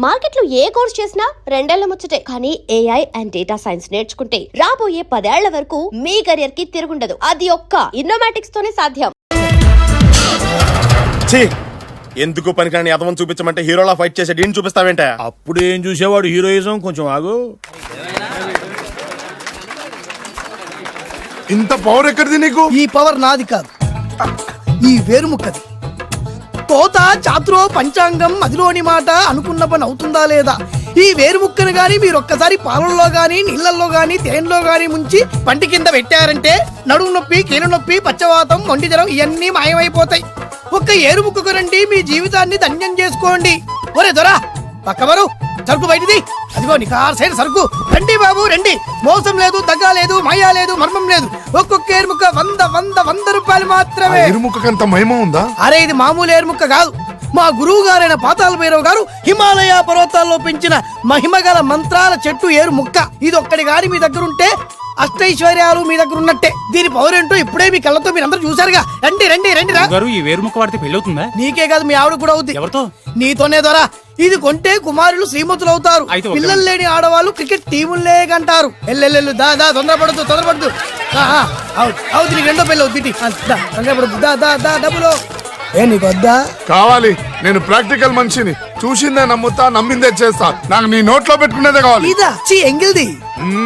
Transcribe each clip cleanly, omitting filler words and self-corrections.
Market లో ఏ course చేసినా రెండేళ్ల ముచ్చటే. కానీ ఏఐ అండ్ డేటా సైన్స్ నేర్చుకుంటే రాబోయే 10 ఏళ్ల వరకు మీ కెరియర్ కి తిరుగుండదు. అది ఒక్క ఇన్నోమాటిక్స్ తోనే సాధ్యం. ఎందుకు పనికిరాని అదవం చూపించమంటే హీరోలా ఫైట్ చేసే డీన్ చూపిస్తావేంట? అప్పుడు ఏం చూసేవాడు హీరోయిజం. కొంచెం ఆగు. ఇంత పవర్ ఎక్కడిది నీకు? ఈ పవర్ నాది కాదు, ఈ వేరుముక్కది. తోత చాతురో పంచాంగం మదిలోని మాట అనుకున్న పని అవుతుందా లేదా? ఈ వేరుముక్కను గాని మీరు ఒక్కసారి పాలల్లో గాని నీళ్లలో గాని తేనెలో గాని ముంచి పంటి కింద పెట్టారంటే నడుము నొప్పి, కీలు నొప్పి, పచ్చవాతం, మొండి జ్వరం ఇవన్నీ మాయమైపోతాయి. ఒక్క ఏరుముక్కకు రండి, మీ జీవితాన్ని ధన్యం చేసుకోండి. ఒరే దొరా పక్కవరు, సరుకు బయటిది. అదిగో నికార్సైన సరుకు. రండి బాబు రండి, మోసం లేదు, దగ్గ లేదు, మాయా లేదు, మర్మం లేదు. ఒక్కొక్క ఏరుముక్క 100 రూపాయలు మాత్రమే. ఏరుముక్కకంత మహిమ ఉందా? అరే ఇది మామూలు ఏరుముక్క కాదు. మా గురువు గారైన పాతాళ భైరవ్ గారు హిమాలయ పర్వతాల్లో పెంచిన మహిమగల మంత్రాల చెట్టు ఏరుముక్క. ఇది ఒక్కడి గాని మీ దగ్గర ఉంటే అష్టైశ్వర్యాలు మీ దగ్గర ఉన్నట్టే. దీని పవర్ ఏంటో ఇప్పుడే మీ కళ్ళతో మీరు అందరూ చూసారుగా. రండి రండి రండి రా. ఈ వేరుముక్క వాడితే పెళ్లి అవుతుందా? నీకే కాదు, మీ ఆవిడ కూడా అవుద్ది. ఎవరితో? నీతోనే ద్వారా. ఇది కొంటే కుమారులు శ్రీమంతులు అవుతారు. పిల్లలు లేని ఆడవాళ్ళు క్రికెట్ టీములే కంటారు. ఎల్లెల్లు దా తొందరపడద్దు. అవుతుంది, నీకు రెండో పెళ్ళి అవుతుంది. తొందరపడద్దు, దా డబ్బులు. ఏ నీకు వద్దా? కావాలి. నేను ప్రాక్టికల్ మనిషిని. చూసిందే నమ్ముతా, నమ్మిందే చేస్తా. నాకు నీ నోట్లో పెట్టుకునేదే కావాలి. ఇదా ఎంగిల్ది?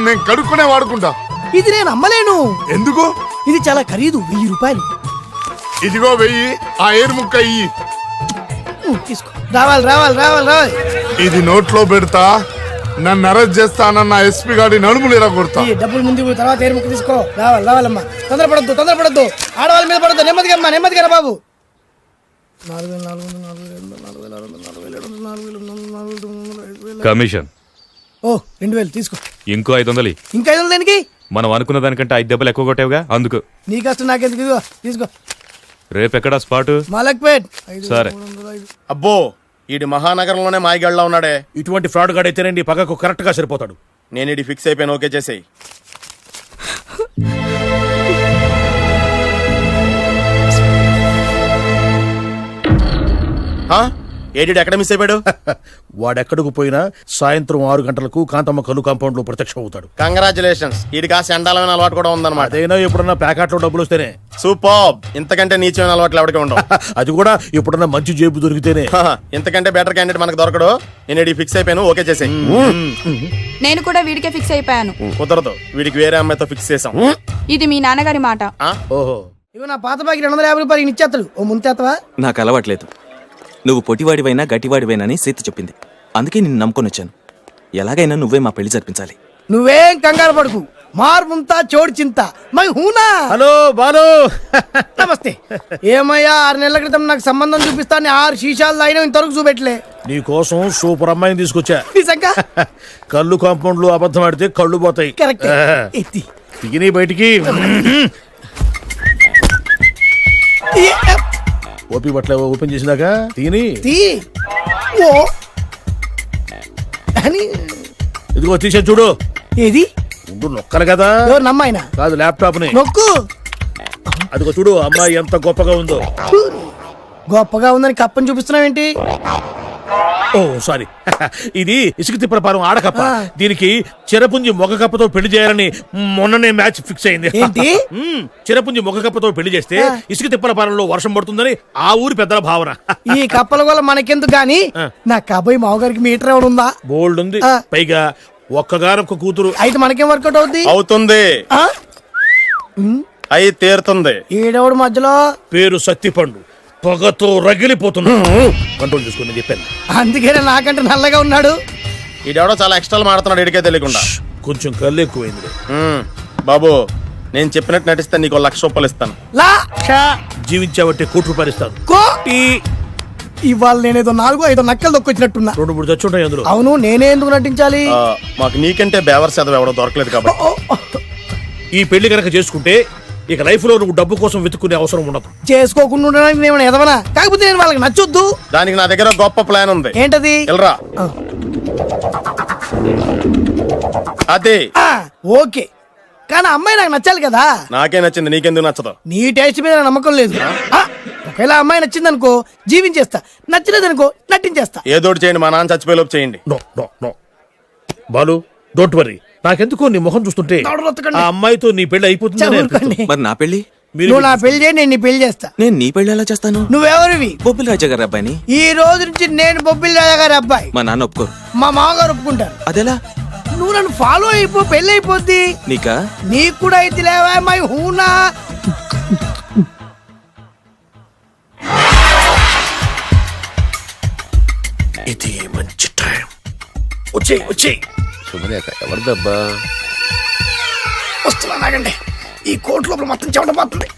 నేను కడుక్కునే వాడుకుంటా. ఇది నేను అమ్మలేను. ఎందుకు? ఇది చాలా ఖరీదు, 1000 రూపాయలు. ఇదిగో 1000. ఆ ఏరుముక్క ఇయ్యి. తీసుకో. రావాలి. ఇది నోట్లో పెడతా, నన్ను అరెస్ట్ చేస్తానన్న ఎస్పీ గాడి నడుములు ఇలా కొడతా. డబ్బులు ముందు తర్వాత ఏరుముక్క తీసుకో. రావాలమ్మా. తొందరపడద్దు. ఆడవాళ్ళ మీద పడద్దు. నెమ్మదిగా బాబు. 4,400 కమిషన్. ఓ 2000 తీసుకో. ఇంకో 500. ఇంకా 500 దేనికి? మనం అనుకున్న దానికంటే 5 దెబ్బలు ఎక్కువ కొట్టేవుగా, అందుకు. నీ కష్టం నాకెందుకు? తీసుకో. రేపెక్కడా స్పాటు? మలక్పేట్. సరే. అబ్బో, ఈడి మహానగరంలోనే మాయగాళ్ళ ఉన్నాడే. ఇటువంటి ఫ్రాడ్ గాడు అయితేనండి పక్కకు కరెక్ట్ గా సరిపోతాడు. నేను ఇది ఫిక్స్ అయిపోయాను. ఓకే చేసేయి. ఏడి ఎక్కడ మిస్ అయిపోయాడు? వాడెక్కడికి పోయినా సాయంత్రం 6 గంటలకు కాంతమ్మ కలు కాంపౌండ్ లో ప్రత్యక్షం అవుతాడు. కంగ్రాచులేషన్స్. ఈడికి ఆ చండాలమైన అలవాటు కూడా ఉందన్నమాట. అదైనా ఎప్పుడన్నా ప్యాకెట్ లో డబ్బులు వస్తేనే. సూపర్. ఇంతకంటే నీచమైన అలవాట్లు ఎవరికి ఉండవు. అది కూడా ఎప్పుడన్నా మంచి జేబు దొరికితేనే. ఇంతకంటే బెటర్ క్యాండిడేట్ మనకు దొరకడు. నేను ఇది ఫిక్స్ అయిపోయాను. ఓకే చేసేయి. నేను కూడా వీడికే ఫిక్స్ అయిపోయాను. కుదరదు, వీడికి వేరే అమ్మాయితో ఫిక్స్ చేసాం. ఇది మీ నాన్నగారి మాట. ఓహో, ఇవి నా పాత బాకి 250 రూపాయలు ఇచ్చేస్తాడు. ఓ ముంతేత్తవా? నాకు అలవాట్లేదు. నువ్వు పొట్టివాడివైనా గట్టివాడివైనా అని సీత చెప్పింది. అందుకే నిన్ను నమ్ముకొని వచ్చాను. ఎలాగైనా నువ్వే మా పెళ్లి జరిపించాలి. నువ్వేం కంగారు పడుకు. మార్ ముంతా చోడు చింత మై హూనా. హలో బాలు. నమస్తే. ఏమయ్యా, 6 నెలల క్రితం నాకు సంబంధం చూపిస్తాను 6 శీషాలు అయినా ఇంతవరకు చూపెట్టలే. నీ కోసం సూపర్ అమ్మాయిని తీసుకొచ్చా. నిజంగా? కళ్ళు కాంపౌండ్ లో అబద్ధం ఆడితే కళ్ళు పోతాయి. కరెక్ట్. ఎత్తి దిగిని బయటికి. ఓపి బట్ల ఓపెన్ చేసినాక తిని ఇదిగో తీసే చూడు. ఏది? నొక్కలు కదా. ఎవరు నమ్మాయినా? కాదు, ల్యాప్టాప్ ని నొక్కు. అదిగో చూడు, అమ్మాయి ఎంత గొప్పగా ఉందో. గొప్పగా ఉందని కప్పని చూపిస్తున్నావేంటి? ఓ సారీ, ఇది ఇసుక తిప్పలపారం ఆడకప్ప. దీనికి చిరపుంజి మొగ కప్పతో పెళ్లి చేయాలని మొన్ననే మ్యాచ్ ఫిక్స్ అయింది. ఏంటి? చిరపుంజి మొగ కప్పతో పెళ్లి చేస్తే ఇసుక తిప్పలపారంలో వర్షం పడుతుందని ఆ ఊరి పెద్దల భావన. ఈ కప్పల వల్ల మనకెందుకు గాని, నా కబాయి మావగారికి మీటర్ ఎవరు ఉందా? బోల్డ్ ఉంది. పైగా ఒక్కగారొక్క కూతురు. అయితే మనకేం వర్కౌట్ అవుతుంది? అవుతుంది. అయి తీరుతుంది. ఈడెవడు మధ్యలో? పేరు సత్తిపండు. పొగతో రగిలిపోతున్నా. కంట్రోల్ చేసుకుని చెప్పాను. అందుకే నాకంటే నల్లగా ఉన్నాడు. ఈడెవడో చాలా ఎక్స్ట్రా మాడుతున్నాడు, ఇడికే తెలియకుండా. కొంచెం కళ్ళు ఎక్కువైంది. బాబు, నేను చెప్పినట్టు నటిస్తే నీకు 1,00,000 రూపాయలు ఇస్తాను. జీవించావంటే 1,00,00,000 రూపాయలు ఇస్తాను. ఇవాళ నేనేదో 4-5 నక్కలు దొక్కొచ్చినట్టున్నా. 2-3 చచ్చుంటాయి అందులో. అవును, నేనే ఎందుకు నటించాలి? మాకు నీకంటే బేవర్ చదువు ఎవడో దొరకలేదు కాబట్టి. ఈ పెళ్లి కనుక చేసుకుంటే ఇక లైఫ్ లో నువ్వు డబ్బు కోసం వెతుక్కునే అవసరం ఉండదు. చేసుకోకుండా ఉండడానికి నేను ఎదవనా? కాకపోతే నేను వాళ్ళకి నచ్చొద్దు. దానికి నా దగ్గర గొప్ప ప్లాన్ ఉంది. ఏంటది? వెళ్ళరా. అదే ఓకే. కానీ ఆ అమ్మాయి నాకు నచ్చాలి కదా. నాకే నచ్చింది, నీకెందుకు నచ్చదు? నీ టేస్ట్ మీద నాకు నమ్మకం లేదు. ఒకవేళ ఆ అమ్మాయి నచ్చింది అనుకో జీవించేస్తా, నచ్చలేదనుకో నటించేస్తా. ఏదోటి చేయండి, మా నాన్న చచ్చిపోయేలోపు చేయండి. No no no Balu, don't worry. నాకెందుకో నీ ముఖం చూస్తుంటే దవడ రొత్తకండి. ఆ అమ్మాయితో నీ పెళ్లి అయిపోతుంది చదువుకోండి. మరి నా పెళ్లి? నువ్వు నా పెళ్లి చేయి, నేను నీ పెళ్లి చేస్తా. నేను నీ పెళ్లి ఎలా చేస్తాను? నువ్వెవరివి? బొబ్బిలి రాజా గారి అబ్బాయిని. ఈ రోజు నుంచి నేను బొబ్బిలి రాజా గారి అబ్బాయి. మా నాన్న ఒప్పుకోరు. మా మామగారు ఒప్పుకుంటారు. అదెలా? నువ్వు నన్ను ఫాలో అయిపో, పెళ్లి అయిపోద్ది. నీకా? నీకు కూడా అయితే లేవా మై హూనా. ఇది మంచి టైం. వచ్చేయ్ వచ్చేయ్. శుభలేఖ ఎవరిదబ్బా? వస్తున్నా నాగండి. ఈ కోర్టు లోపల మొత్తం చెమట పోతుంది.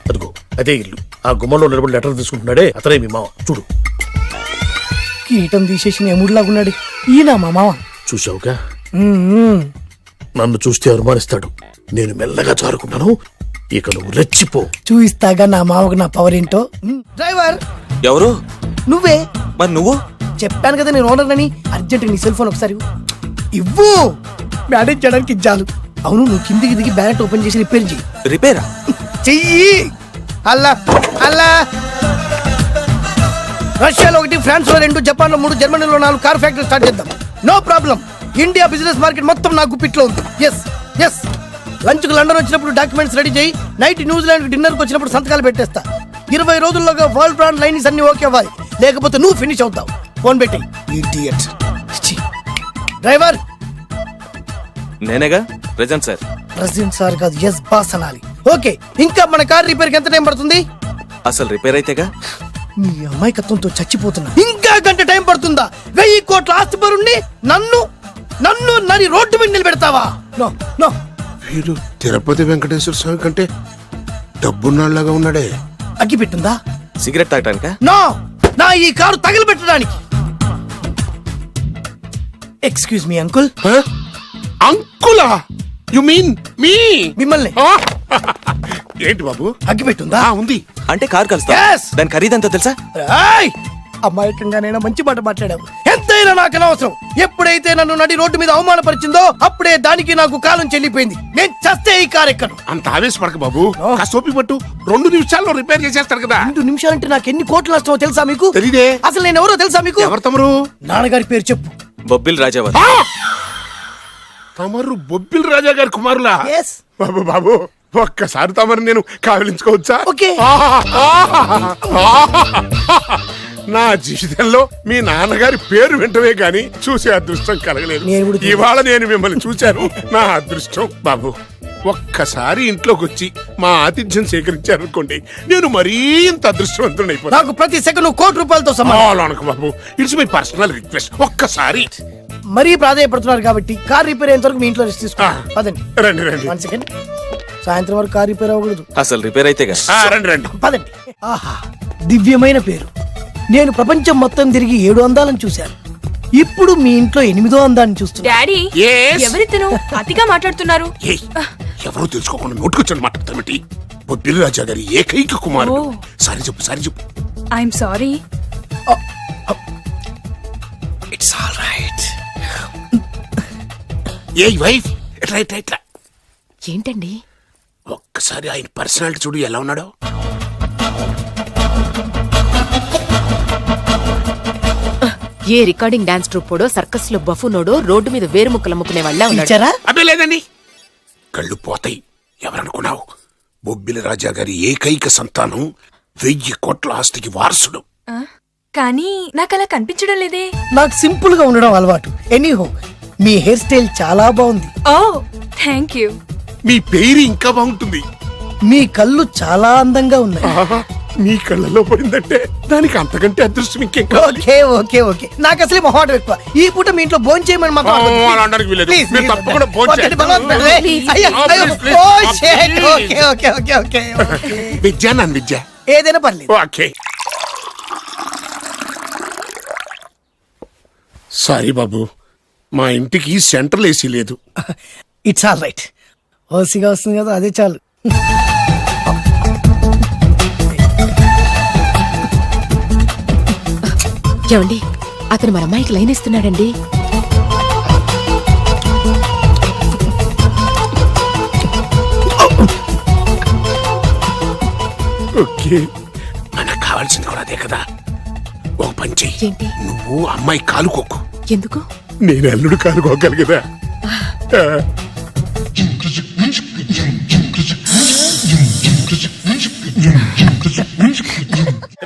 అదిగో అదే ఇల్లు. ఆ గుమ్మంలో నిలబడి లెటర్ తీసుకుంటున్నాడే అతనే మీ మామ. చూడు. కీటం తీసేసిన ఎముడిలాగున్నాడు. ఈయన మా మామ. చూసావుగా, నన్ను చూస్తే అనుమానిస్తాడు. నేను మెల్లగా చారుకున్నాను. ఇక నువ్వు రెచ్చిపో. చూయిస్తాగా నా మామకు నా పవర్ ఏంటో. డ్రైవర్ ఎవరు? నువ్వే. మరి నువ్వు? చెప్పాను కదా నేను ఓనర్ అని. అర్జెంట్ నీ సెల్ ఫోన్ ఒకసారి ఇవ్వు. మేనేజ్ చేయడానికి ఇచ్చాను. అవును, నువ్వు కిందికి దిగి బ్యాలెట్ ఓపెన్ చేసి రిపేర్ చెయ్యి. రిపేరా? చెయ్యి. అల్లా అల్లా. రష్యాలో 1, ఫ్రాన్స్ లో 2, జపాన్ లో 3, జర్మనీలో 4 కార్ ఫ్యాక్టరీ స్టార్ట్ చేద్దాం. No problem. India business market మొత్తం నా గుప్పిట్లో ఉంది. Yes yes. లంచ్ కు లండన్ వచ్చినప్పుడు డాక్యుమెంట్స్ రెడీ చేయి. నైట్ న్యూజిలాండ్ డిన్నర్ కు వచ్చినప్పుడు సంతకాలు పెట్టేస్తా. 20 రోజుల్లోగా వరల్డ్ బ్రాండ్ లైన్స్ అన్ని ఓకే అవ్వాలి, లేకపోతే నువ్వు ఫినిష్ అవుతావు. ఫోన్ పెట్టి. ఇడియట్. డ్రైవర్. నేనేగా ప్రెజెంట్ సార్. ప్రెసిడెంట్ సార్ కాదు, ఎస్ బాస్ అనాలి. ఓకే, ఇంకా మన కార్ రిపేర్ కి ఎంత టైం పడుతుంది? అసలు రిపేర్ అయితేగా. మీ అమాయకత్వంతో చచ్చిపోతున్నా. ఇంకా గంట టైం పడుతుందా? 1000 కోట్ల ఆస్తిపరుణ్ణి నన్ను నన్ను నరి రోడ్డు మీద నిలబెడతావా? No no. వీడు తిరుపతి వెంకటేశ్వర స్వామి కంటే డబ్బున్నాళ్ళగా ఉన్నాడే. అగ్గి పెట్టుందా? సిగరెట్ తాగటానికా? నో, నా ఈ కారు తగిలిపెట్టడానికి. Excuse me uncle. అంకులా? You mean me? మిమ్మల్ని. ఏంటి బాబు? అగ్గి పెట్టుందా? ఉంది. అంటే కార్ కలుస్తా. Yes. దాని ఖరీదంతా తెలుసా? రాయ్. అమాయకంగానైనా మంచి మాట మాట్లాడావు. ఎంతైనా నాకు అనవసరం. ఎప్పుడైతే నన్ను నడి రోడ్డు మీద అవమానపరిచిందో అప్పుడే దానికి నాకు కాలం చెల్లిపోయింది. నేను చస్తే ఈ కారు ఎక్కను. అంత ఆవేశపడక బాబు. కాస్త ఓపిక పట్టు. 2 నిమిషాల్లో రిపేర్ చేసేస్తారు కదా. 2 నిమిషాలంటే నాకు ఎన్ని కోట్ల నష్టమో తెలుసా మీకు? తెలీదే. అసలు నేను ఎవరో తెలుసా మీకు? ఎవరు తమరు? నాన్నగారి పేరు చెప్పు. బొబ్బిలి రాజావారు. తమరు బొబ్బిలి రాజా గారి కుమారులా? Yes. బాబు బాబు, ఒక్కసారి తమరు నేను కావలించుకోవచ్చా? ఓకే. నా జీవితంలో మీ నాన్నగారి పేరు వింటమే గాని చూసే అదృష్టం కలగలేదు. నేను కూడా చూశాను. ఇవాళ నేను మిమ్మల్ని చూశాను. నా అదృష్టం. బాబు, ఒక్కసారి ఇంట్లోకి వచ్చి మా ఆతిథ్యం సేకరించారనుకోండి, నేను మరీ ఇంత అదృష్టవంతుడైపోతాను. నాకు ప్రతి సెకండ్ కోటి సమానం. అనకు బాబు, ఇట్స్ మై పర్సనల్ రిక్వెస్ట్. ఒక్కసారి. మరీ ప్రాధాయపడుతున్నారు కాబట్టి కార్ రిపేర్ అయ్యేంత వరకు మీ ఇంట్లో రెస్ట్ తీసుకోండి. పదండి. రండి రండి. 1 సెకండ్. సాయంత్రం వరకు కార్ రిపేర్ అవ్వకూడదు. అసలు రిపేర్ అయితేగా. రండి రండి. పదండి. ఆహా, దివ్యమైన పేరు. నేను ప్రపంచం మొత్తం తిరిగి 7 అందాలను చూశాను. ఇప్పుడు మీ ఇంట్లో 8వ అందాన్ని చూస్తున్నా. Daddy, Yes. ఎవరితను అతిగా మాట్లాడుతున్నారు? ఏయ్, ఎవరో తెలుసుకోకుండా నోటుకొచ్చాను మాట్లాడతామేంటి? బొబ్బిలి రాజా గారి ఏకైక కుమారుడు. ఓ. సారీ చెప్పు, సారీ చెప్పు. I'm sorry. It's all right. A wife, ఎట్లా ఎట్లా ఎట్లా? ఏంటండి? ఒక్కసారి ఆయన పర్సనాలిటీ చూడు ఎలా ఉన్నాడో. ఏ రికార్డింగ్ డాన్స్ ట్రూపోడో సర్కస్ లో బఫునోడో రోడ్డు మీద వేరు ముక్కలు అమ్ముకునే వాళ్ళ ఉన్నాడు. ఇచ్చారా? అబ్బే లేదండి. కళ్ళు పోతాయి. ఎవరనుకున్నావు? బొబ్బిలి రాజా గారి ఏకైక సంతానం, 1000 కోట్ల ఆస్తికి వారసుడు. కానీ నాకు అలా కనిపించడం లేదే. నాకు సింపుల్ గా ఉండడం అలవాటు. ఎనీహో, మీ హెయిర్ స్టైల్ చాలా బాగుంది. ఓ, థ్యాంక్ యూ. మీ పేరు ఇంకా బాగుంటుంది. మీ కళ్ళు చాలా అందంగా ఉన్నాయి. ఆహా, మీ కళ్ళలో పడిందంటే దానికి అంతకంటే అదృష్టం ఇంకేం కావాలి? Okay okay okay. నాకు అసలే మొహాటం ఎక్కువ. ఈ పూట మీ ఇంట్లో భోజనం చేయమని మాకు అలా అనడానికి వీలేదు. మీరు తప్పకుండా భోజనం చేయండి. విద్య నన్ను విద్య ఏదైనా పర్లేదు. ఓకే. సారీ బాబు, మా ఇంటికి సెంట్రల్ ఏసీ లేదు. It's all right. ఓసిగా వస్తుంది కదా, అదే చాలు. ఏమండి, అతను మన అమ్మాయికి లైన్ ఇస్తున్నాడండి. ఓకే మనకు కావాల్సింది కూడా అదే కదా. ఒక పని చెయ్యి, ఏంటి? నువ్వు అమ్మాయి కాలుకోకు, ఎందుకు? నేను అల్లుడు కాలుకోగలి కదా.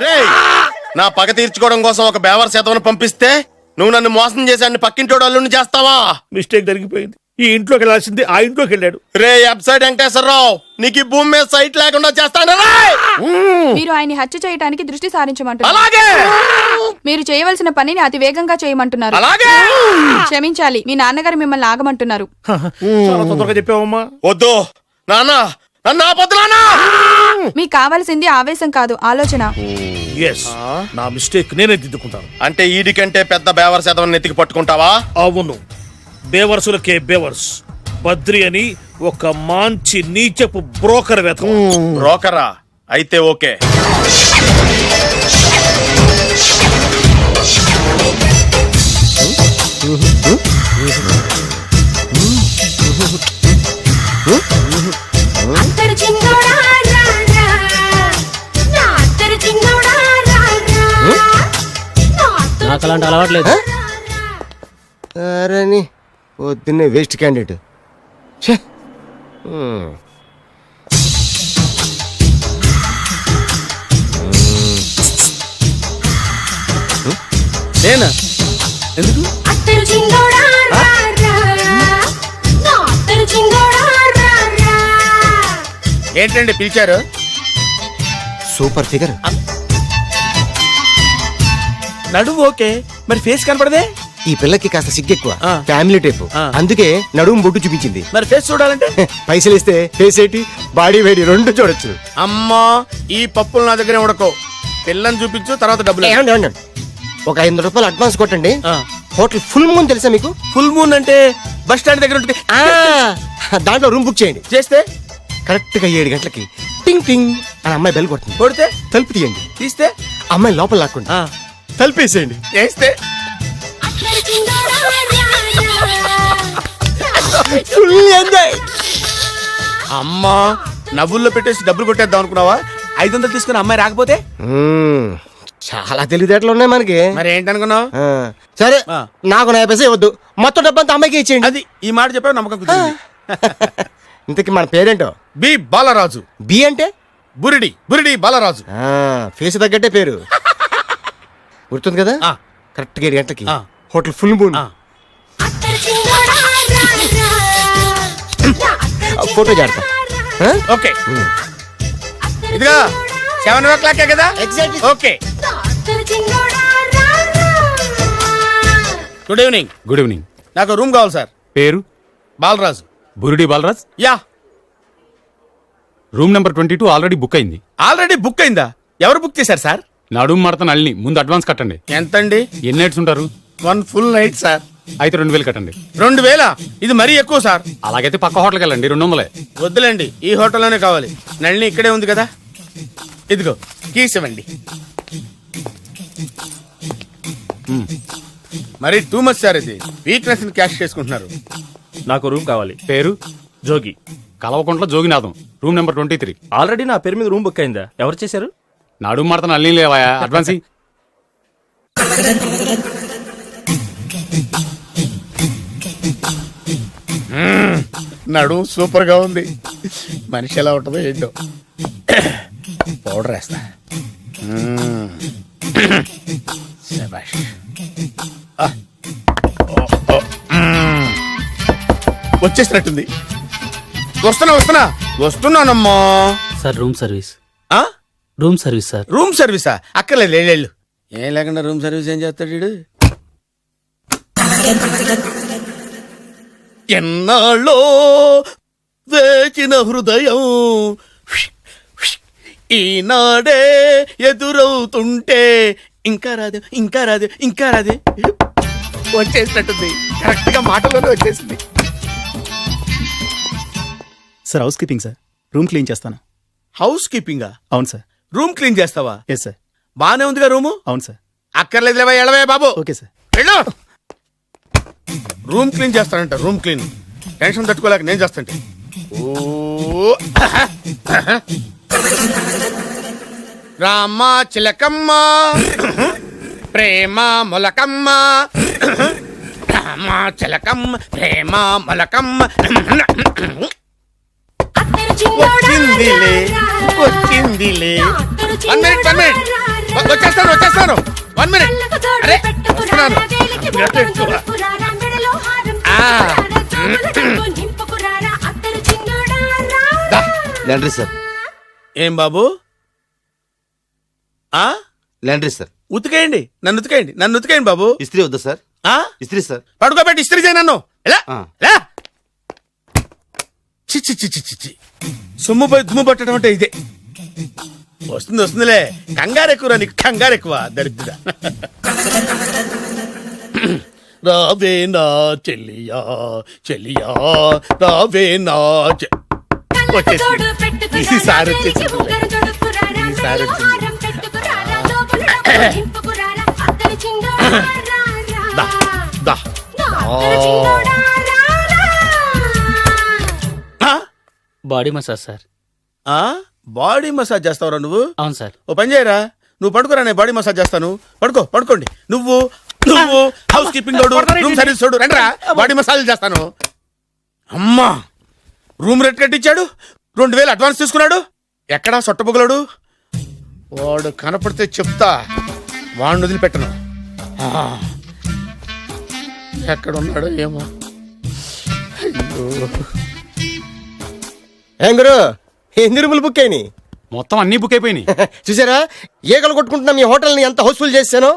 రేయ్, నా పగ తీర్చుకోవడం కోసం ఒక బేవర్ శాతం పంపిస్తే నువ్వు నన్ను మోసం చేశాన్ని పక్కింటోడు అల్లుడిని చేస్తావా? మిస్టేక్ జరిగిపోయింది. ఈ ఇంట్లోకి వెళ్ళాల్సింది ఆ ఇంట్లోకి వెళ్ళాడు. రే వెబ్సైట్ వెంకటేశ్వరరావు, నీకు ఈ భూమి మీద సైట్ లేకుండా చేస్తాను. మీరు ఆయన్ని హత్య చేయడానికి దృష్టి సారించమంటున్నారు. అలాగే మీరు చేయవలసిన పనిని అతి వేగంగా చేయమంటున్నారు. అలాగే. క్షమించాలి, మీ నాన్నగారు మిమ్మల్ని ఆగమంటున్నారు. చాలా తొందరగా చెప్పావమ్మా. వద్దు నాన్న, నన్ను ఆపొద్దు నాన్న. మీకు కావాల్సింది ఆవేశం కాదు, ఆలోచన. ఎస్, నా మిస్టేక్ నేనే దిద్దుకుంటాను. అంటే ఈడి కంటే పెద్ద బేవర్ శాతం నెత్తికి పట్టుకుంటావా? అవును, బేవర్సులకే బేవర్స్. బద్రి అని ఒక మంచి నీచపు బ్రోకర్ వెతకం. బ్రోకరా? అయితే ఓకే. నాకు అలాంటి అలవాట్లేదు. అరే పొద్దున్నే వేస్ట్ క్యాండిడేట్. నేనా? ఎందుకు? ఏంటండి పిలిచారు? Super figure. నడువు ఓకే, మరి ఫేస్ కనపడదే. ఈ పిల్లకి కాస్త సిగ్గెక్కువ, ఫ్యామిలీ టైప్, అందుకే నడుము బొట్టు చూపించింది. మరి ఫేస్ చూడాలంటే పైసలు ఇస్తే ఫేస్ ఏంటి బాడీ వేడి రెండు చూడొచ్చు. అమ్మా, ఈ పప్పులు నా దగ్గర ఉడకో. పిల్లని చూపించు, తర్వాత డబ్బులు. ఒక 500 రూపాయలు అడ్వాన్స్ కొట్టండి. హోటల్ ఫుల్ మూన్ తెలుసా మీకు? ఫుల్ మూన్ అంటే బస్ స్టాండ్ దగ్గర ఉంటుంది. దాంట్లో రూమ్ బుక్ చేయండి. చేస్తే కరెక్ట్ గా 7 గంటలకి టింగ్ టింగ్ అని అమ్మాయి బెల్ కొడుతుంది. కొడితే తలుపు తీయండి. తీస్తే అమ్మాయి లోపల లాక్కోండి. తలుపేసేయండి. చేస్తే ఫుల్ ఎంజాయ్. అమ్మా, నవ్వుల్లో పెట్టేసి డబ్బులు కొట్టేద్దాం అనుకున్నావా? 500 తీసుకుని అమ్మాయి రాకపోతే? చాలా తెలివితేటలు ఉన్నాయి మనకి. మరి ఏంటనుకున్నావు? సరే, నాకు 50 పైసలు వద్దు, మొత్తం డబ్బంతా అమ్మాయికి ఇచ్చేయండి. అది ఈ మాట చెప్పావు, నమ్మకం కుదిరింది. ఇంతకీ మన పేరేంటో? బి బాలరాజు. బి అంటే బురిడి, బురిడి బాలరాజు. ఫేస్ తగ్గట్టే పేరు. గుర్తుంది కదా? కరెక్ట్ గా 7 గంటలకి హోటల్ ఫుల్ మూన్. ఫోటో చేడతా. ఓకే, ఇదిగా 7:00 కదా? Exactly. Okay. Good evening. Good evening. నాకు రూమ్ కావాలి సార్. పేరు? Balaraju. Burudi Balaraj. Yeah. Room number 22 already book అయింది. ఆల్రెడీ బుక్ అయిందా? ఎవరు బుక్ చేశారు సార్? నడుము మడత నల్ని. ముందు అడ్వాన్స్ కట్టండి. ఎంతండి? ఎన్ని నైట్స్ ఉంటారు? 1 ఫుల్ నైట్ సార్. అయితే 2000 కట్టండి. 2000? ఇది మరీ ఎక్కువ సార్. అలాగైతే పక్క హోటల్కి వెళ్ళండి, 200. వద్దులేండి, ఈ హోటల్లోనే కావాలి. నళిని ఇక్కడే ఉంది కదా. ఇదిగో కీస్ ఇవ్వండి. మరి టూ మచ్ సార్, ఇది వీక్నెస్ క్యాష్ చేసుకుంటున్నారు. నాకు రూమ్ కావాలి. పేరు? Jogi. Kalavakuntla Joginatham. Room number 23. Already నా పేరు మీద రూమ్ బుక్ అయిందా? ఎవరు చేశారు? నడుము మడత నల్ని లేవా? అడ్వాన్స్ ఇయ్యి. నడు సూపర్ గా ఉంది. మనిషి ఎలా ఉంటుందో ఏంటో. పౌడర్ వేస్తా. శభాష్. వచ్చేసినట్టుంది. వస్తున్నానమ్మా. Sir room service. ఆ? Room service sir. రూమ్ సర్వీసా? అక్కర్లేదు, లేళ్ళు. ఏం లేకుండా రూమ్ సర్వీస్ ఏం చేస్తాడు వీడు? ఎన్నాళ్ళో వేచిన హృదయం ఈనాడే ఎదురవుతుంటే ఇంకా రాదు, ఇంకా రాదు, ఇంకా రాదు. వచ్చేసినట్టుంది. కరెక్ట్ గా మాటలోనే వచ్చేసింది. Sir house keeping sir. Room clean చేస్తాను. హౌస్ కీపింగా? అవును సార్. రూమ్ క్లీన్ చేస్తావా? Yes sir. బానే ఉందిగా రూము? అవును సార్. అక్కర్లేదు లేవా, ఎడవే బాబు. Okay sir. వెళ్ళు. రూమ్ క్లీన్ చేస్తానంట. Room clean. టెన్షన్ తట్టుకోలేక నేను చేస్తాంటే. ఓ రామ చిలకమ్మ ప్రేమ మొలకమ్మ రామ చిలకమ్మ ప్రేమ మొలకమ్మ వచ్చిందిలే వచ్చిందిలే 1 minute 1 minute వచ్చేస్తాను 1 minute అరే వస్తున్నాను లాండ్రీ సార్ ఏం బాబు ఆ లాండ్రీ సార్ ఉతికేయండి నన్ను ఉతికేయండి బాబు. ఇస్త్రీ వద్దా సార్? ఆ ఇస్త్రీ సార్. పడుకోబెట్టి ఇస్త్రీ చేయి నన్ను. ఎలా ఆ. ఎలా చి చి చి చి చి చి. సొమ్ము పోయి దుమ్ము పట్టడం అంటే ఇదే. వస్తుందిలే, కంగారు ఎక్కువ, నీకు కంగారు ఎక్కువ దరిద్రుడా. రావే నా చెల్లియా చెల్లియా రావే నా ఈసారి body massage sir. Body massage చేస్తావురా నువ్వు? అవును సార్. ఓ పని చేయరా, నువ్వు పడుకోరా, నేను బాడీ మసాజ్ చేస్తాను. పడుకోండి. నువ్వు హౌస్ కీపింగ్ రూమ్ సర్వీస్ చూడు, రండిరా బాడీ మసాజ్ చేస్తాను. అమ్మా, రూమ్ రేట్ కట్టించాడు, 2000 అడ్వాన్స్ తీసుకున్నాడు. ఎక్కడా సొట్టబొగలాడు? వాడు కనపడితే చెప్తా, వాడిని వదిలిపెట్టను. ఎక్కడున్నాడో ఏమో. ఏం గురు, ఎన్ని రూములు బుక్ అయినాయి? మొత్తం అన్ని బుక్ అయిపోయినాయి. చూసారా, ఈగలు కొట్టుకుంటున్నా మీ హోటల్ని ఎంత హౌస్ఫుల్ చేశాను.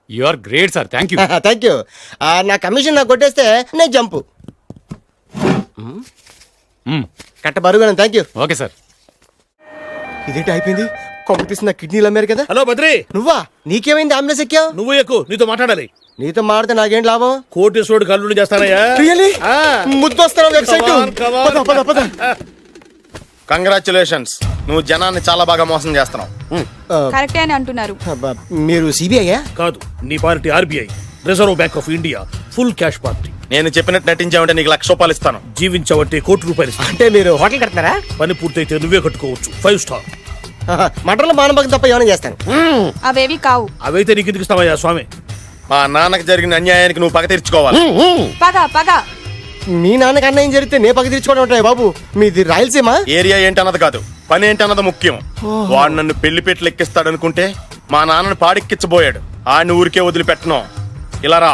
You are great sir, thank you. Thank you. నా కమిషన్ నాకు కొట్టేస్తే నేను జంపు కట్ట బరుగాను. Thank you. Okay sir. ఇదేంటి అయిపోయింది? కాంపిటీషన్ నా కిడ్నీలు అమ్మారు కదా. హలో బద్రి, నువ్వా? నీకేమైంది? అంబులెన్స్ ఎక్కావు? నువ్వు ఎక్కువ, నీతో మాట్లాడాలి. నీతో మాడితే నాకేం లాభం? కోటేశ్వరుడు కల్లుడు చేస్తానయ్యా. ముద్దు వస్తాను వెబ్సైట్. కంగ్రాచులేషన్స్, నువ్వు జనాన్ని చాలా బాగా మోసం చేస్తున్నావు. కరెక్టే అని అంటున్నారు. మీరు సిబిఐయా? కాదు, నీ party RBI, reserve bank of India, full cash party. నేను చెప్పినట్టు నటించావంటే నీకు ₹1,00,000 ఇస్తాను. జీవించవంటే ₹1,00,000 ఇస్తాను. అంటే మీరు హోటల్ కడుతున్నారా? పని పూర్తయితే నువ్వే కట్టుకోవచ్చు, 5 స్టార్. మటన్లో మానభంగం తప్ప ఏమైనా చేస్తాను. అవేవి కావు. అవైతే నీకు ఎందుకు ఇస్తావయ్యా స్వామి? మా నాన్నకి జరిగిన అన్యాయానికి నువ్వు పగ తీర్చుకోవాలి. పగ మీ నాన్నకి అన్యాయం జరిగితే నే పక్క తీర్చుకోవడం ఉంటాయి బాబు. మీది రాయలసీమ. ఏరియా ఏంటన్నది కాదు, పని ఏంటన్నది ముఖ్యం. వాడు నన్ను పెళ్లి పెట్లు ఎక్కిస్తాడు అనుకుంటే మా నాన్నను పాడెక్కించబోయాడు. ఆడిని ఊరికే వదిలిపెట్టను. ఇలా రా.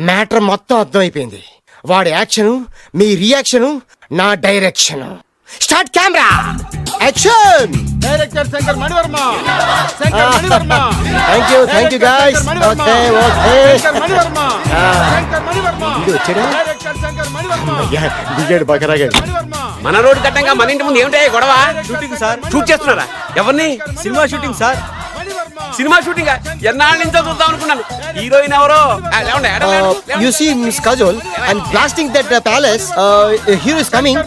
మ్యాటర్ మొత్తం అర్థమైపోయింది. వాడి యాక్షన్, మీ రియాక్షన్, నా direction. Start camera, action. Director Shankar Mani Varma. Thank you guys. Okay దిగాడు బకరాగాడు. మన రోడ్ కట్టంగా మన ఇంటి ముందు ఏమిటాయి గొడవ? Shooting sir. షూట్ చేస్తున్నారా? ఎవరిని? Cinema shooting sir. Cinema shooting ఎన్నాళ్ళ నుంచో చూద్దాం అనుకున్నాను. హీరోయిన్ ఎవరో? You see Miss Kajol and blasting that palace. Hero is coming.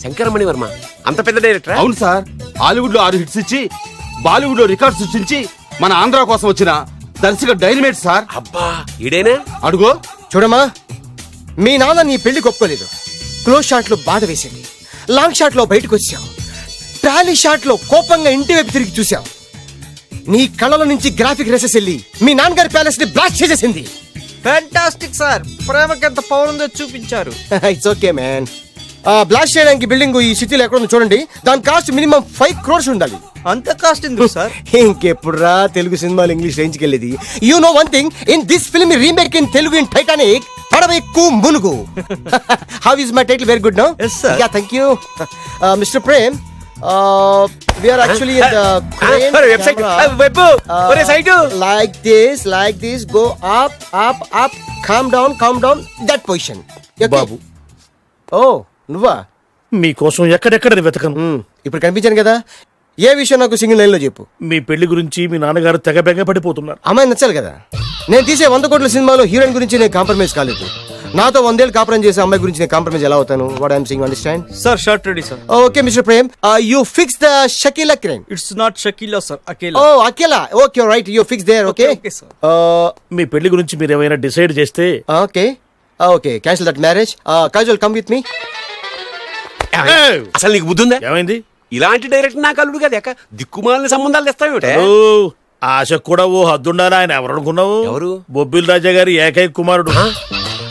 Shankara Mani Varma అంత పెద్ద డైరెక్టర్? అవును సార్, హాలీవుడ్ లో 6 హిట్స్ ఇచ్చి బాలీవుడ్ లో రికార్డ్ సృష్టించి మన ఆంధ్ర కోసం వచ్చిన దర్శక డైనమేట్ సార్. అబ్బా, ఈడేనా? అడుగో. చూడమ్మా, మీ నాన్న నీ పెళ్లి ఒప్పుకోలేదు. క్లోజ్ షాట్ లో బాధ వేసింది, లాంగ్ షాట్ లో బయటకు వచ్చావు, ట్రాలీ షాట్ లో కోపంగా ఇంటి వైపు తిరిగి చూసావు. నీ కళ్ళల నుంచి గ్రాఫిక్ రెసెస్ వెళ్ళి మీ నాన్నగారి ప్యాలెస్ ని బ్లాస్ట్ చేసేసింది. ఫ్యాంటాస్టిక్ సార్, ప్రేమకి ఎంత పవర్ ఉందో చూపించారు. It's okay man. బ్లాస్ట్ చేయడానికి బిల్డింగ్ ఈ సిటీలో ఎక్కడ ఉందో చూడండి. దాని కాస్ట్ మినిమం 5 crores ఉండాలి. అంత కాస్ట్ ఎందుకు సార్? ఇంకెప్పుడు రా తెలుగు సినిమాలు ఇంగ్లీష్ రేంజ్కి వెళ్ళేది. You know one thing, in this film remake in Telugu in Titanic, పడవెక్కు మునుగు. How is my title? Very good no. Yes, sir. Yeah, thank you. Mister Prem, we are actually in the crane website. camera. Like this, go up, calm down, that position. Okay? Babu, Oh, నువ్వా? మీకోసం ఎక్కడెక్కడ వెతకను. ఇప్పుడు కనిపించాను కదా. ఏ విషయం నాకు single line లో చెప్పు. మీ పెళ్లి గురించి మీ నాన్నగారు తెగ బెగ పడిపోతున్నారు. అమ్మాయి నచ్చాలి కదా. నేను తీసే 100 కోట్ల సినిమాలో హీరోయిన్ గురించి నేను కాంప్రమైజ్ కాలేదు. నాతో 100 ఏళ్ళు కాపురం చేసే అమ్మాయి గురించి నేను కాంప్రమైజ్ ఎలా అవుతాను? What I'm saying, understand? Sir shirt ready sir. Okay mister Prem, you fix the Shakeela crane. It's not Shakeela sir, Akela. Oh Akela, okay right, you fix there. Okay మీ పెళ్లి గురించి మీరు ఏమైనా డిసైడ్ చేస్తే okay cancel that marriage. Kajal come with me. అసలు నీకు బుద్ధి ఉందా? ఏమైంది? ఇలాంటి డైరెక్ట్ నాకు అల్లుడు కదా ఎక్క దిక్కుమాలిన సంబంధాలు తెస్తావేమిటే? ఆశకు కూడా ఓ హద్దుండాలి. ఆయన ఎవరు అనుకున్నావు? ఎవరు? బొబ్బిల్ రాజా గారి ఏకైక కుమారుడు.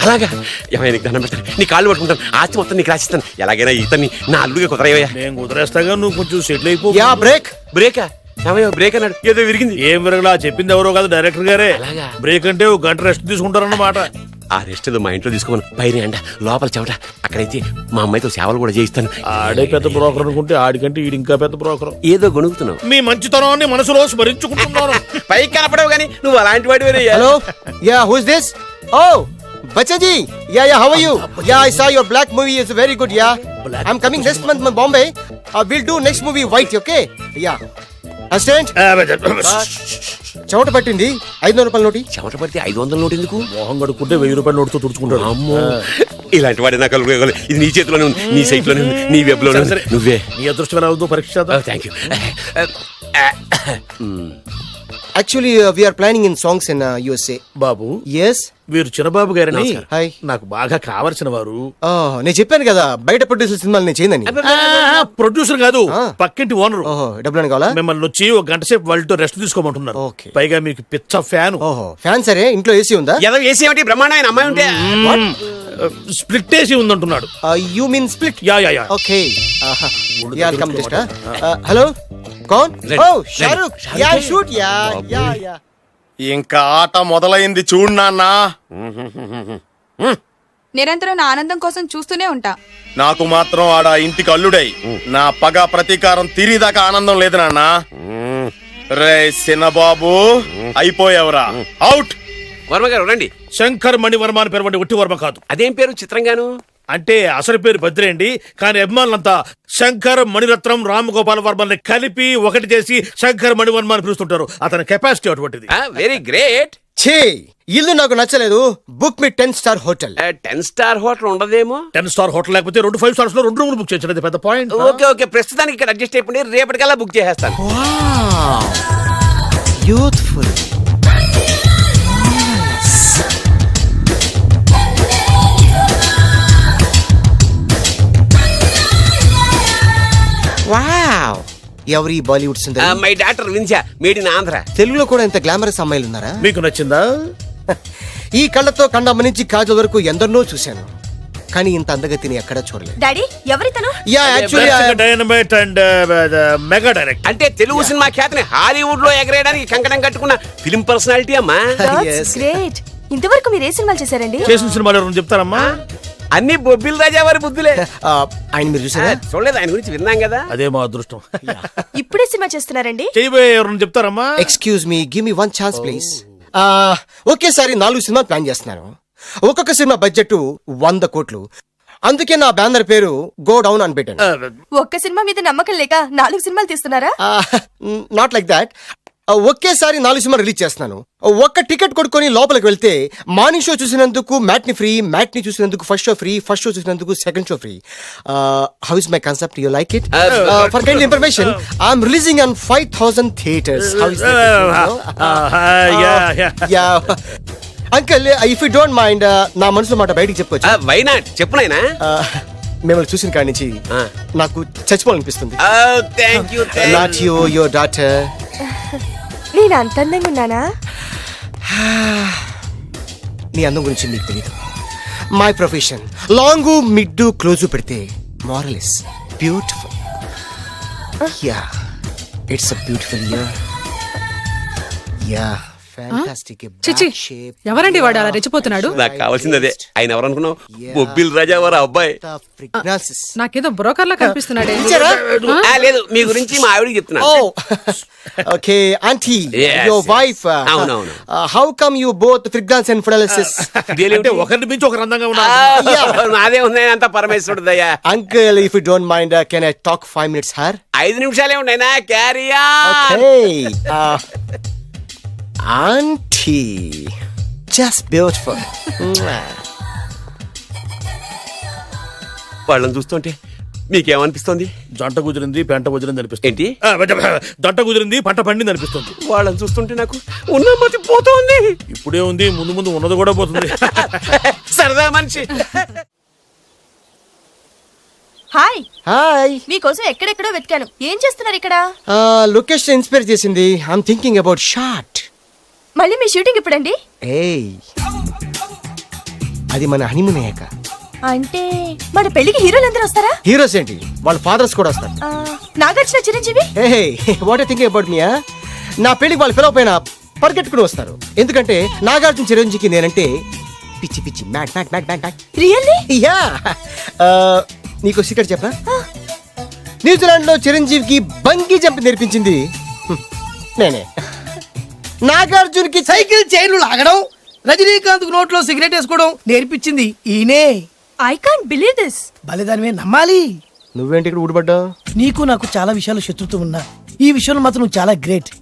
అలాగా? ఏమైనా నీకు దండం పెడతాను, నీ కాళ్ళు పట్టుకుంటాను, ఆస్తి మొత్తం నీకు రాసిస్తాను. ఎలాగైనా ఇతన్ని నా అల్లుడిగా కుదరయ్యా. నేను కుదిరేస్తాగా, నువ్వు కొంచెం సెటిల్ అయిపో. Yeah break. బ్రేకా? ఏమయ్యో బ్రేక్ అన్నాడు, ఏదో విరిగింది. ఏం విరగలా, చెప్పింది ఎవరో కాదు, డైరెక్టర్ గారే. అలాగా? బ్రేక్ అంటే ఒక గంట రెస్ట్ తీసుకుంటారన్నమాట. ఆ రెస్ట్ ఏదో మా ఇంట్లో తీసుకోమని, పైన అండ లోపల చెమట. అక్కడైతే మా అమ్మాయితో సేవలు కూడా చేయిస్తాను. ఆడే పెద్ద బ్రోకర్ అనుకుంటే ఆడికంటే ఈడు ఇంకా పెద్ద బ్రోకర్. ఏదో గొణుగుతున్నావు. మీ మంచితనాన్ని మనసులో స్మరించుకుంటున్నాను. పైకి కనపడవు కానీ నువ్వు అలాంటి వాడి. Hello, ya who's this? Oh Bachchan ji, ya ya, how are you? Ya, I saw your Black movie is very good. Ya, I am coming next month in Bombay. We'll do next movie white, okay? Yeah. Assistant, చెమట పట్టింది, 500 రూపాయల నోటి. చెమట పడితే 500 note ఎందుకు? మోహం కడుక్కుంటే 1000 రూపాయల నోటుతో తుడుచుకుంటాడు. అమ్మో, ఇలాంటి వాడి నాకు ఇది నీ చేతిలోనే ఉంది, నీ సైట్ లోనే ఉంది, నీ వెబ్ లోనే ఉంది. నువ్వే నీ అదృష్టం ఎలా అవుతుందో పరీక్ష. Thank you. Actually we are planning in songs in USA. Babu, yes. వీరు చిన్నబాబు గారని హాయ్. నాకు బాగా కావలసిన వారు. నేను చెప్పాను కదా బయట ప్రొడ్యూసర్ సినిమాలు నేను చేయనని. ప్రొడ్యూసర్ కాదు, పక్కింటి ఓనర్. ఓహో, డబ్బులు కావాలా? మిమ్మల్ని వచ్చి ఒక గంట సేపు వాళ్ళతో రెస్ట్ తీసుకోమంటున్నారు. Okay. పైగా మీకు పిచ్చ ఫ్యాన్. ఓహో, ఫ్యాన్ సరే. ఇంట్లో ఏసీ ఉందా? ఏదో ఏసీ ఏమిటి, బ్రహ్మాండమైన అమ్మాయి ఉంటే. స్ప్లిట్ ఏసీ ఉందంటున్నాడు. You mean split? Yeah yeah yeah. Okay, yeah come just. Hello, కౌన్? Oh Shahrukh. Yeah shoot. Yeah yeah yeah. ఇంకా ఆట మొదలైంది చూడు నాన్న. నిరంతరం నా ఆనందం కోసం చూస్తూనే ఉంటా. నాకు మాత్రం ఆడ ఇంటికి అల్లుడై నా పగ ప్రతీకారం తీరిదాకా ఆనందం లేదు నాన్న. రే సినబాబు, అయిపోయావురా, అవుట్. వర్మ గారు రండి. శంకర్ మణివర్మ అని పేరు, ఒట్టి వర్మ కాదు. అదేం పేరు చిత్రంగాను? అంటే అసలు పేరు భద్రేండి, కానీ అభిమానులంతా శంకర్ మణిరత్నం రామగోపాల్ వర్మని కలిపి ఒకటి చేసి శంకర్ మణివర్మ అని పిలుస్తుంటారు. అతని కెపాసిటీ అటువంటిది. Very great. ఛీ, ఇల్లు నాకు నచ్చలేదు. బుక్ మీ 10 స్టార్ హోటల్. 10 స్టార్ హోటల్ ఉండదేమో. 10 స్టార్ హోటల్ లేకపోతే 2 5 స్టార్స్ లో 2 రూములు బుక్ చేయించడం పెద్ద పాయింట్. ఓకే ఓకే, ప్రస్తుతానికి ఇక్కడ అడ్జస్ట్ అయిపోయి రేపటికల్లా బుక్ చేసేస్తాను. యూత్ఫుల్. వావ్, ఎవరి బాలీవుడ్ సుందరి? మై డాక్టర్ విన్సా, మేడ్ ఇన్ ఆంధ్ర. తెలుగులో కూడా ఇంత గ్లామరస్ అమ్మాయిలు ఉన్నారా? మీకు నచ్చిందా? ఈ కళ్ళతో కండమ్మ నుంచి కాజల్ వరకు ఎందరినో చూశాను, కానీ ఇంత అందగతిని ఎక్కడా చూడలేదు. డాడీ, ఎవరితను? Yeah, actually dynamite and mega direct. అంటే తెలుగు సినిమా ఖ్యాతిని హాలీవుడ్ లో ఎగరేయడానికి కంకణం కట్టుకున్న ఫిలిం పర్సనాలిటీ అమ్మా. గ్రేట్. ఇంతవరకు మీరు ఏ సినిమాలు చేశారండి? చేసిన సినిమాలు ఎవరు చెప్తారమ్మా? అన్ని బొబ్బిల్ రాజా వారి బుద్ధులే. ఆయన మీరు చూసారా? చూడలేదు, ఆయన గురించి విన్నాం కదా. అదే మా అదృష్టం. ఇప్పుడే సినిమా చేస్తున్నారండి? చేయబోయే ఎవరు చెప్తారమ్మా? Excuse me, give me 1 chance please. ఒకేసారి 4 సినిమా ప్లాన్ చేస్తున్నాను. ఒక్కొక్క సినిమా బడ్జెట్ 100 కోట్లు. అందుకే నా బ్యానర్ పేరు గో డౌన్ అని పెట్టాను. ఒక్క సినిమా మీద నమ్మకం లేక 4 సినిమాలు తీస్తున్నారా? Not like that. ఒకేసారి 4 సినిమా రిలీజ్ చేస్తున్నాను. ఒక్క టికెట్ కొనుక్కొని లోపలికి వెళ్తే మార్నింగ్ షో చూసినందుకు మ్యాట్ని ఫ్రీ, మ్యాట్ని చూసినందుకు first show free, first show చూసినందుకు second show free. How is my concept? You like it? For kind information, I'm releasing on 5000 theatres. How is uncle, if you don't mind, నా మనసులో మాట బయటికి చెప్పుకోవచ్చు? Why not, చెప్పు నాయనా. మిమ్మల్ని చూసిన కాడి నుంచి నాకు చచ్చిపోవాలనిపిస్తుంది. Thank you. Not you, your daughter. నేను అంత అందంగా ఉన్నానా? నీ అందం గురించి మీకు తెలియదు. My profession long mid close పెడితే moral is beautiful. Yeah, it's a beautiful year. Yeah, fantastic. చిచి, ఎవరండి వాడు అలా రెచ్చిపోతున్నాడు? నాకు కావాల్సింది అదే. ఆయన ఎవరు అనుకున్నావు? బొబ్బిల్ రాజా వారు అబ్బాయి. నాకేదో బ్రోకర్ లా కనిపిస్తున్నాడే. లేదు, మీ గురించి మా ఆవిడకి చెప్తున్నా. Okay aunty, your wife. How come you both fragrance and ఫుడాలిసిస్? అంటే ఒకరిని మించి ఒకరు అందంగా ఉన్నారు. నాదే ఉంది అంత పరమేశ్వరుడు దయ్యా. Uncle, if you don't mind, can I talk 5 minutes sir? 5 నిమిషాలే ఉన్నాయినా, carry on. Aunty, just beautiful. వాళ్ళని చూస్తుంటే మీకేమనిపిస్తుంది? జంట కుదిరింది, పెంట కుదిరింది అనిపిస్తుంది. ఏంటి? జంట కుదిరింది, పంట పండింది అనిపిస్తుంది. వాళ్ళని చూస్తుంటే నాకు ఉన్న మతి పోతుంది. ఇప్పుడే ఉంది, ముందు ముందు ఉన్నది కూడా పోతుంది. సరదా మనిషి. Hi, hi. మీకోసం ఎక్కడెక్కడో వెతికాను. ఏం చేస్తున్నారు ఇక్కడ? లొకేషన్ ఇన్స్పైర్ చేసింది. I'm thinking about short. మళ్ళీ మీ షూటింగ్ ఎప్పుడండి? ఏయ్, అది మన హనీమూన్ అయ్యాక. అంటే మన పెళ్లికి హీరోలందరూ వస్తారా? హీరోస్ ఏంటి, వాళ్ళ ఫాదర్స్ కూడా వస్తారు. నాగార్జున, చిరంజీవి. ఏ వాట్ ఐ థింకింగ్ అబౌట్ మియా, నా పెళ్లికి వాళ్ళు పిలవపోయినా పరిగెట్టుకుని వస్తారు. ఎందుకంటే నాగార్జున చిరంజీవికి నేనంటే పిచ్చి పిచ్చి mad mad mad mad mad. Really? Yeah. నీకు సీక్రెట్ చెప్పా, న్యూజిలాండ్ లో చిరంజీవికి బంగీ జంప్ నేర్పించింది నేనే. నాగార్జున్కి సైకిల్ చైన్లు లాగడం, రజనీకాంత్ నోట్లో సిగరెట్ వేసుకోవడం నేర్పించింది ఈయనే. I can't believe this. బలిదానివే నమ్మాలి. నువ్వేంటి ఇక్కడ ఊడిపడ్డావు? నీకు నాకు చాలా విషయాలు శత్రుత్వం ఉన్నా ఈ విషయంలో మాత్రం నువ్వు చాలా గ్రేట్.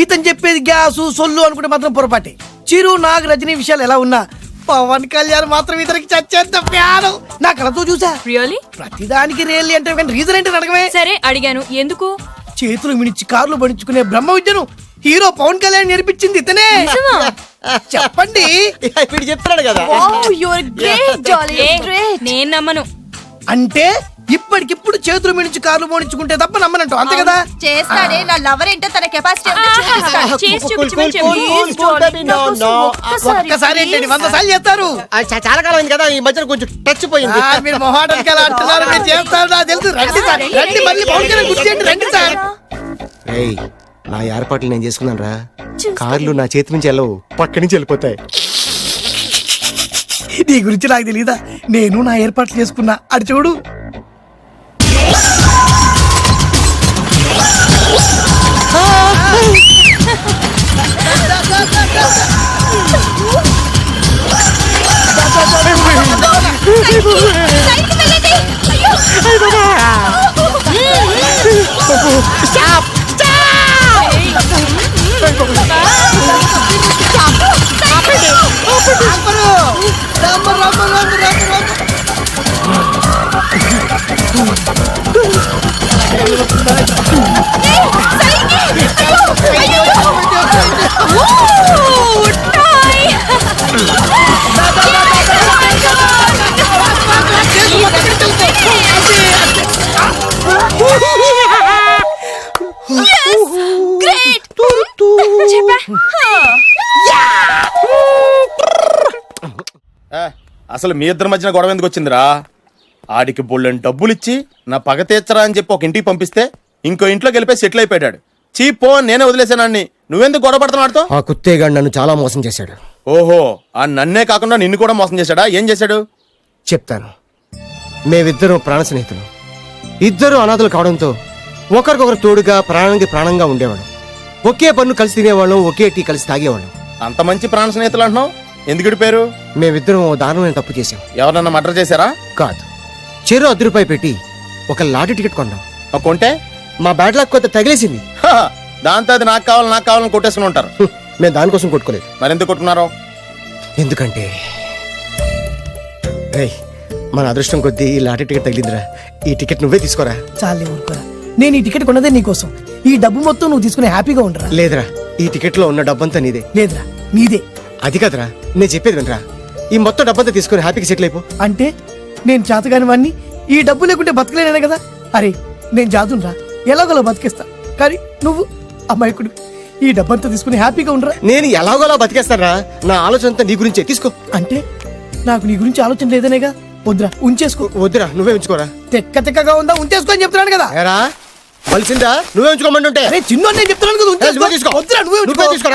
ఇతను చెప్పేది గ్యాసు సొల్లు అనుకుంటే మాత్రం పొరపాటే. చిరు, నాగ్, రజనీ విషయాలు ఎలా ఉన్నా పవన్ కళ్యాణ్ మాత్రం ఇతనికి చచ్చేంత ప్యాను. నా కళతో చూసా. రియల్లీ? ప్రతిదానికి రియల్లీ అంటే కానీ రీజన్ ఏంటి అడగమే. సరే అడిగాను, ఎందుకు? చేతులు మిడిచి కార్లు పడించుకునే బ్రహ్మ విద్యను హీరో పవన్ కళ్యాణ్ నేర్పించింది ఇతనే. చెప్పండి. వీడు చెప్తున్నాడు కదా. నేను నమ్మను. అంటే ఇప్పటికిప్పుడు చేతులు మిడిచి కార్లు మోడించుకుంటే తప్ప నమ్మనంటావు, అంతే కదా? చేస్తాడే, నా లవర్ ఏంటో తన కెపాసిటీ ఒక్కసారి ఏంటండి 100 సార్లు చేస్తారు. చాలా కాలం అయింది కదా, ఈ మధ్యన కొంచెం టచ్ పోయింది. మీరు మొహాటానికి ఎలా అంటున్నారు, మీరు చేస్తారు నాకు తెలుసు. రండి సార్, రండి, మళ్ళీ పవన్ కళ్యాణ్ గుర్తు చేయండి, రండి సార్. ఏయ్, నా ఏర్పాట్లు నేను చేసుకున్నాను రా. కార్లు నా చేతి నుంచి వెళ్ళవు, పక్క నుంచి వెళ్ళిపోతాయి. నీ గురించి నాకు తెలీదా? నేను నా ఏర్పాట్లు చేసుకున్నా, అడి చూడు. అసలు మీ ఇద్దరి మధ్యన గొడవ ఎందుకు వచ్చిందిరా? ఆడికి బొళ్ళని డబ్బులు ఇచ్చి నా పగ తీర్చరా అని చెప్పి ఒక ఇంటికి పంపిస్తే ఇంకో ఇంట్లోకి వెళ్ళిపోయి సెటిల్ అయిపోయాడు. చీపో నేనే వదిలేసానాన్ని, నువ్వెందుకు గొడవ పడుతున్నాడుతో? ఆ కుత్తేగాడు నన్ను చాలా మోసం చేశాడు. ఓహో, ఆ నన్నే కాకుండా నిన్ను కూడా మోసం చేశాడా? ఏం చేశాడు చెప్తాను. మేమిద్దరం ప్రాణ స్నేహితులు. ఇద్దరు అనాథలు కావడంతో ఒకరికొకరు తోడుగా ప్రాణానికి ప్రాణంగా ఉండేవాడు. ఒకే పన్ను కలిసి తినేవాళ్ళం, ఒకే టీ కలిసి తాగేవాళ్ళం. అంత మంచి ప్రాణ స్నేహితులు అంటున్నావు, ఎందుకు విడిపోయారు? మేమిద్దరం ఓ దారుణమైన తప్పు చేశాం. ఎవరన్నా మర్డర్ చేశారా? కాదు, చెరో ₹10 పెట్టి ఒక లాటరీ టికెట్ కొన్నాం. కొంటే మా బ్యాడ్ లక్ కొత్త తగిలేసింది. దాంతో అది నాకు కావాలని కొట్టేసుకుని ఉంటారు. మేము దానికోసం కొట్టుకోలేదు. మరెందుకు కొట్టుకున్నారో? ఎందుకంటే మన అదృష్టం కొద్దీ ఈ లాటరీ టికెట్ తగిలిందిరా. ఈ టికెట్ నువ్వే తీసుకోరా. చాలే ఊరుకోరా, నేను ఈ టికెట్ కొన్నదే నీకోసం. ఈ డబ్బు మొత్తం నువ్వు తీసుకుని హ్యాపీగా ఉండరా. లేదురా, ఈ టికెట్ లో ఉన్న డబ్బంతా నీదే. లేదురా, నీదే. అది కదరా, నేను చెప్పేది వినరా. ఈ మొత్తం డబ్బంతా తీసుకుని హ్యాపీగా సెటిల్ అయిపో. అంటే నేను చేతగాని వాడిని, ఈ డబ్బు లేకుంటే బతకలేనే కదా. అరే నేను జాదునరా, ఎలాగోలా బతికేస్తా. కానీ నువ్వు అమాయకుడు, ఈ డబ్బంతా తీసుకుని హ్యాపీగా ఉండరా. నేను ఎలాగోలా బతికేస్తారా, నా ఆలోచన అంతా నీ గురించే. తీసుకో. అంటే నాకు నీ గురించి ఆలోచన లేదనేగా. వద్దురా, ఉంచేసుకో. వద్దురా, నువ్వే ఉంచుకోరా. తెక్కగా ఉందా, ఉంచేసుకో అని చెప్తున్నాను కదా. ఏరా, కలిసిందా? నువ్వే ఉంచుకోమంటుంటే చిన్న నేను చెప్తున్నాను కదా, ఉంచేసుకో. తీసుకో. వద్దురా, నువ్వే తీసుకో.